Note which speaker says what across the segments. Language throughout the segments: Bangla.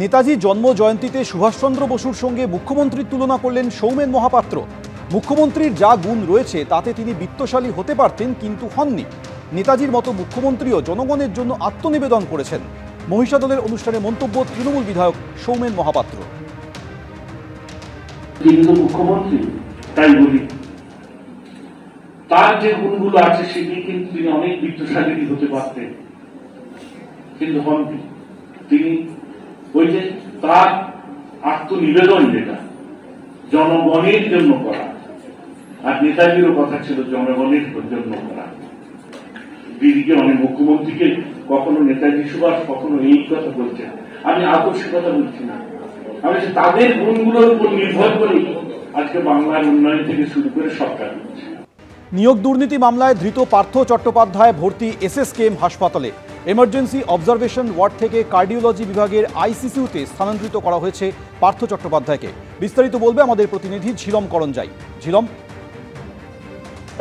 Speaker 1: নেতাজি জন্ম জয়ন্তীতে সুভাষচন্দ্র বসুর সঙ্গে মুখ্যমন্ত্রীর তুলনা করলেন সৌমেন মহাপাত্র। মুখ্যমন্ত্রীর যা গুণ রয়েছে তাতে তিনি বিত্তশালী হতে পারতেন, কিন্তু হননি। নেতাজির মতো মুখ্যমন্ত্রীও জনগণের জন্য আত্মনিবেদন করেছেন। মহিষাদলের অনুষ্ঠানে মন্তব্য তৃণমূল বিধায়ক সৌমেন মহাপাত্র।
Speaker 2: মুখ্যমন্ত্রী তাই বলি, তার যে গুণগুলো আছে সেটি কিন্তু তিনি অনেক বিত্তশালী হতে পারতেন, কিন্তু হননি। তিনি ওই যে তার আত্মনিবেদন, যেটা জনগণের জন্য করা, আর নেতাজিরও কথা ছিল জনগণের জন্য করা। দিদিকে অনেক মুখ্যমন্ত্রীকে কখনো নেতাজি সুভাষ, কখনো এই কথা বলছেন। আমি আকস্মিকতা বলছি না, আমি তাদের গুণগুলোর উপর নির্ভর করে আজকে বাংলার উন্নয়ন থেকে শুরু করে সরকার করছে।
Speaker 1: নিয়োগ দুর্নীতি মামলায় ধৃত পার্থ চট্টোপাধ্যায় ভর্তি এসএসকেএম হাসপাতালে। এমার্জেন্সি অবজারভেশন ওয়ার্ড থেকে কার্ডিওলজি বিভাগের আইসিইউতে স্থানান্তরিত করা হয়েছে পার্থ চট্টোপাধ্যায়কে। বিস্তারিত বলবে আমাদের প্রতিনিধি ঝিলম করঞ্জাই। ঝিলম,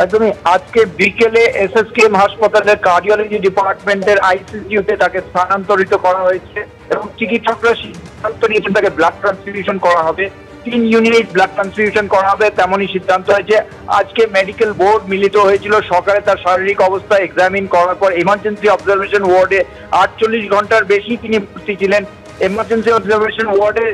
Speaker 3: একদমই আজকে বিকেলে এসএসকেএম হাসপাতালের কার্ডিওলজি ডিপার্টমেন্টের আইসিইউতে তাকে স্থানান্তরিত করা হয়েছে এবং চিকিৎসকরা সিদ্ধান্ত নিয়েছেন তাকে ব্লাড ট্রান্সফিউশন করা হবে। 3 ইউনিট ব্লাড ট্রান্সফিউশন করা হবে, তেমনই সিদ্ধান্ত হয়েছে। আজকে মেডিকেল বোর্ড মিলিত হয়েছিল, সকালে তার শারীরিক অবস্থা এক্সামিন করার পর এমার্জেন্সি অবজারভেশন ওয়ার্ডে 48 ঘন্টার বেশি তিনি ভর্তি ছিলেন। এমার্জেন্সি অবজারভেশন ওয়ার্ডের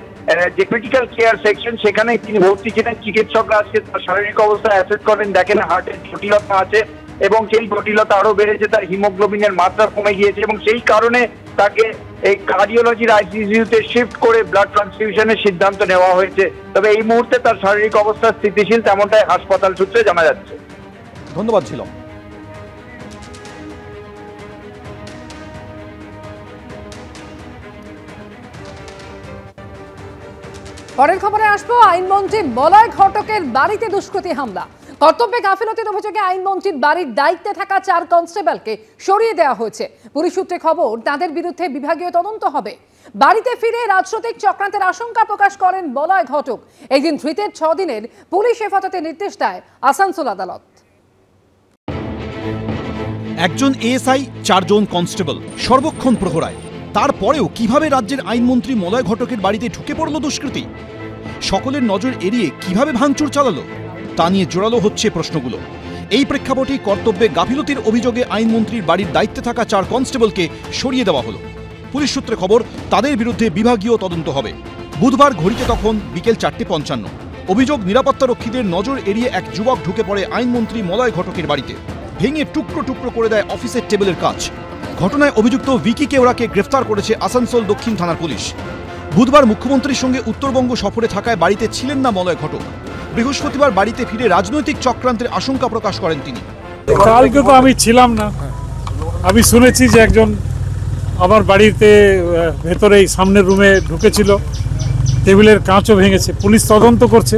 Speaker 3: যে ক্রিটিক্যাল কেয়ার সেকশন, সেখানে তিনি ভর্তি ছিলেন। চিকিৎসকরা আজকে তার শারীরিক অবস্থা অ্যাসেস করেন, দেখেন হার্টের জটিলতা আছে এবং সেই জটিলতা আরো বেড়েছে, তার হিমোগ্লোবিনের মাত্রা কমে গিয়েছে এবং সেই কারণে তাকে এই কার্ডিওলজির আইসিইউতে শিফট করে ব্লাড ট্রান্সফিউশনের সিদ্ধান্ত নেওয়া হয়েছে। তবে এই মুহূর্তে তার শারীরিক অবস্থা স্থিতিশীল, তেমনটাই হাসপাতাল সূত্রে জানা যাচ্ছে।
Speaker 1: ধন্যবাদ ঝিলম।
Speaker 4: পরের খবরে আসবো, আইনমন্ত্রী মলয় ঘটকের বাড়িতে দুষ্কৃতী হামলা। কর্তব্যে গাফিলতির অভিযোগে আইনমন্ত্রীর বাড়ির দায়িত্বে থাকা 4 কনস্টেবলকে সরিয়ে দেওয়া হয়েছে। পুলিশ সূত্রে খবর, তাদের বিরুদ্ধে বিভাগীয় তদন্ত হবে। বাড়িতে ফিরে রাজনৈতিক চক্রান্তের আশঙ্কা প্রকাশ করেন মলয় ঘটক। একদিন ধৃতের 6 দিনের পুলিশ হেফাজতের নির্দেশ দেয় আসানসোল আদালত।
Speaker 1: একজন এএসআই, 4 জন কনস্টেবল, সর্বক্ষণ প্রহরায়। তারপরেও কিভাবে রাজ্যের আইনমন্ত্রী মলয় ঘটকের বাড়িতে ঢুকে পড়ল দুষ্কৃতী? সকলের নজর এড়িয়ে কিভাবে ভাঙচুর চালালো? তা নিয়ে জোরালো হচ্ছে প্রশ্নগুলো। এই প্রেক্ষাপটে কর্তব্যে গাফিলতির অভিযোগে আইনমন্ত্রীর বাড়ির দায়িত্বে থাকা 4 কনস্টেবলকে সরিয়ে দেওয়া হলো। পুলিশ সূত্রে খবর, তাদের বিরুদ্ধে বিভাগীয় তদন্ত হবে। বুধবার ঘড়িতে তখন বিকেল 4:55। অভিযোগ, নিরাপত্তারক্ষীদের নজর এড়িয়ে এক যুবক ঢুকে পড়ে আইনমন্ত্রী মলয় ঘটকের বাড়িতে, ভেঙে টুকরো টুকরো করে দেয় অফিসের টেবিলের কাজ। ঘটনায় অভিযুক্ত ভিকি কেওড়াকে গ্রেফতার করেছে আসানসোল দক্ষিণ থানার পুলিশ। বুধবার মুখ্যমন্ত্রীর সঙ্গে উত্তরবঙ্গ সফরে থাকায় বাড়িতে ছিলেন না মলয় ঘটক। বৃহস্পতিবার বাড়িতে ফিরে রাজনৈতিক চক্রান্তের আশঙ্কা প্রকাশ করেন তিনি।
Speaker 5: কালকে তো আমি ছিলাম না, আমি শুনেছি যে একজন আমার বাড়িতে ভেতরে সামনের রুমে ঢুকেছিল, টেবিলের কাঁচও ভেঙেছে। পুলিশ তদন্ত করছে,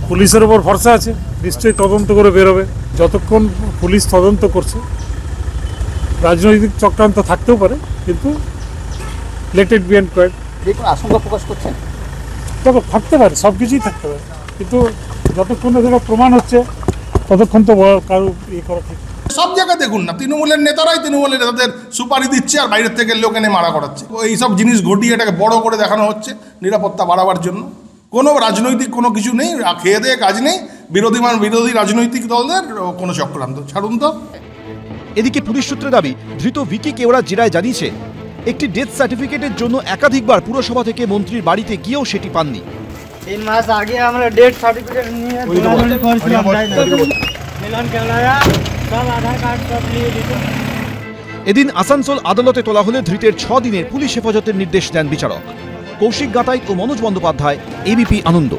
Speaker 5: পুলিশের ওপর ভরসা আছে, নিশ্চয়ই তদন্ত করে বেরোবে। যতক্ষণ পুলিশ তদন্ত করছে, রাজনৈতিক চক্রান্ত থাকতেও পারে, কিন্তু লেটেড বিহাইন্ড কোয়াইট
Speaker 6: আশঙ্কা প্রকাশ করছেন।
Speaker 5: তবে থাকতে পারে, সব কিছুই থাকতে পারে, কিন্তু যতক্ষণ সেটা প্রমাণ হচ্ছে ততক্ষণ তো কারো ইয়ে করা ঠিক।
Speaker 7: সব জায়গায় দেখুন না, তৃণমূলের নেতারাই তৃণমূলের নেতাদের সুপারি দিচ্ছে আর বাইরের থেকে লোক এনে মারা করাচ্ছে। এইসব জিনিস ঘটিয়ে এটাকে বড় করে দেখানো হচ্ছে নিরাপত্তা বাড়াবার জন্য। কোনো রাজনৈতিক কোনো কিছু নেই, খেয়ে দেয়ে কাজ নেই। বিরোধী রাজনৈতিক দলদের কোনো চক্রান্ত, ছাড়ুন তো।
Speaker 1: এদিকে পুলিশ সূত্রে দাবি, ধৃত ভিকি কেওড়া জেরায় জানিয়েছে, একটি ডেথ সার্টিফিকেটের জন্য একাধিকবার পুরসভা থেকে মন্ত্রীর বাড়িতে গিয়েও সেটি পাননি।
Speaker 6: 3 মাস আগে আমরা ডেথ সার্টিফিকেট নিয়ে
Speaker 1: এদিন আসানসোল আদালতে তোলা হলে ধৃতের 6 দিনের পুলিশ হেফাজতের নির্দেশ দেন বিচারক। কৌশিক গাতাইত ও মনোজ বন্দ্যোপাধ্যায়, এবিপি আনন্দ।